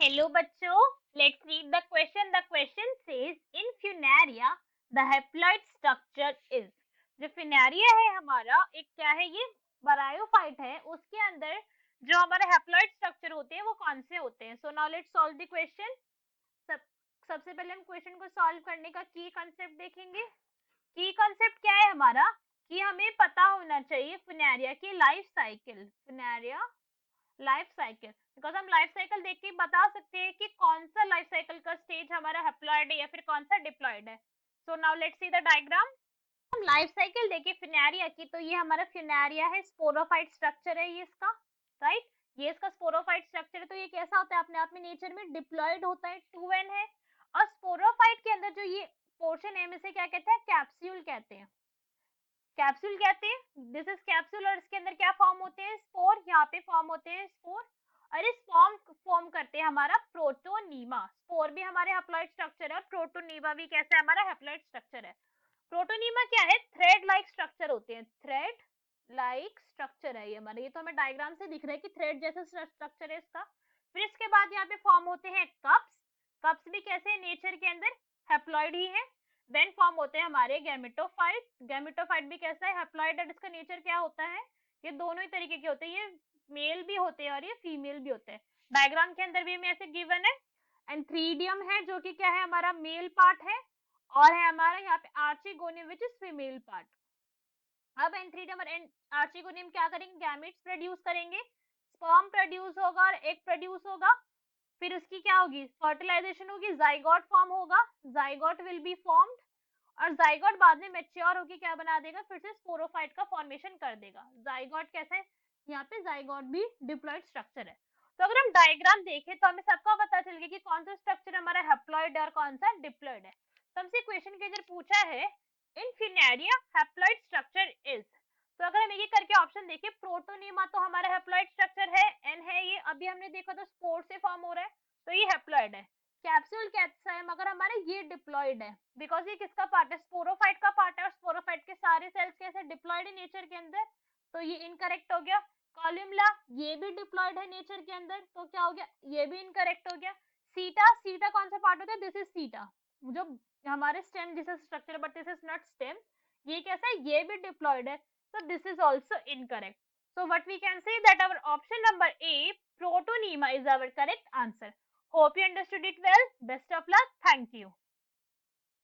Hello बच्चों, let's read the question. The question says in Funaria the haploid structure is. जो Funaria है हमारा, एक क्या है, ये बरायोफाइट है. उसके अंदर जो हमारे हैप्लॉइड स्ट्रक्चर होते हैं वो कौन से होते हैं? So now let's solve the question. सबसे पहले हम क्वेश्चन को सॉल्व करने का की कंसेप्ट देखेंगे. की कंसेप्ट क्या है हमारा कि हमें पता होना चाहिए फ्यूनेरिया की life cycle. Funaria life cycle, because हम लाइफ साइकिल देख के बता सकते हैं कि कौन सा लाइफ साइकिल का स्टेज हमारा हैप्लॉइड है या फिर कौन सा डिप्लॉइड है. So now let's see the diagram. हम लाइफ साइकिल देखे फ्यूनेरिया की, तो ये हमारा फ्यूनेरिया है, स्पोरोफाइट स्ट्रक्चर है ये इसका, राइट. ये इसका स्पोरोफाइट स्ट्रक्चर है. तो ये कैसा होता है? अपने आप में नेचर में डिप्लॉइड होता है, 2n है. और स्पोरोफाइट के अंदर जो ये पोर्शन है, इसे क्या कहते हैं? कैप्सूल कहते हैं. कैप्सूल कहते हैं, दिस इज कैप्सूल. और इसके अंदर क्या फॉर्म होते हैं? स्पोर. यहाँ पे फॉर्म होते हैं स्पोर. और इस फॉर्म करते हैं हमारा प्रोटोनीमा. स्पोर भी हमारे हैप्लॉइड स्ट्रक्चर है और प्रोटोनीमा भी कैसा है? हमारा हैप्लॉइड स्ट्रक्चर है. प्रोटोनीमा क्या है? थ्रेड लाइक स्ट्रक्चर होते हैं. थ्रेड लाइक स्ट्रक्चर है ये हमारे. ये तो हमें डायग्राम से दिख रहा है कि थ्रेड जैसा स्ट्रक्चर है इसका. फिर इसके बाद यहाँ पे फॉर्म होते हैं कप्स. कप्स भी कैसे है? नेचर के अंदर हैप्लॉइड ही है. देन फॉर्म होते हैं हमारे गैमेटोफाइट. गैमेटोफाइट भी कैसा है? हैप्लॉइड. और इसका नेचर क्या होता है? ये दोनों ही तरीके के होते हैं. ये मेल भी होते हैं और ये फीमेल भी होते हैं. डायग्राम के अंदर भी हमें ऐसे गिवन है. एंथ्रीडियम है जो कि क्या है? हमारा मेल पार्ट है. और है हमारा यहाँ पे archegonium which is female part. अब एंथ्रीडियम और आर्चिगोनियम क्या करेंगे? गैमेट्स प्रोड्यूस करेंगे. स्पर्म प्रोड्यूस होगा और एग प्रोड्यूस होगा. फिर उसकी क्या होगी? फर्टिलाइजेशन होगी, जाइगोट फॉर्म होगा. Zygote will be formed. और जाइगोट बाद में मैच्योर होकर क्या बना देगा? फिर से स्पोरोफाइट का फॉर्मेशन कर देगा. जाइगोट कैसा है? यहाँ पे जाइगोट भी डिप्लॉइड स्ट्रक्चर है. तो अगर हम डायग्राम देखें तो हमें सबका पता चल गया कि कौन सा स्ट्रक्चर हमारा हैप्लॉइड है और कौन सा डिप्लॉइड है. तो हमसे क्वेश्चन के अंदर पूछा है इन फ्यूनेरिया हैप्लॉइड स्ट्रक्चर इज. तो अगर हम ये करके ऑप्शन देखें, प्रोटोनीमा तो हमारा हैप्लॉइड स्ट्रक्चर है, एन है ये. अभी हमने देखा तो स्पोर से फॉर्म हो रहा है, तो ये हैप्लॉइड है. कैप्सूल कैसा है? मगर हमारे ये डिप्लॉइड है, बिकॉज ये किसका पार्ट है? स्पोरोफाइट का पार्ट है. और स्पोरोफाइट के सारे सेल्स कैसे? डिप्लॉइड है नेचर के अंदर. तो ये इनकरेक्ट हो गया. कॉलुमला ये भी डिप्लॉइड है नेचर के अंदर, तो क्या हो गया? ये भी इनकरेक्ट हो गया. सीटा, सीटा कौन सा पार्ट होता है? दिस इज सीटा, जो हमारे स्टेम जैसा structure, but this is not stem. ये कैसा है? ये भी डिप्लॉइड है. so this is also incorrect. So what we can say that our option number A, Protonema, is our correct answer. Hope you understood it well. Best of luck. Thank you.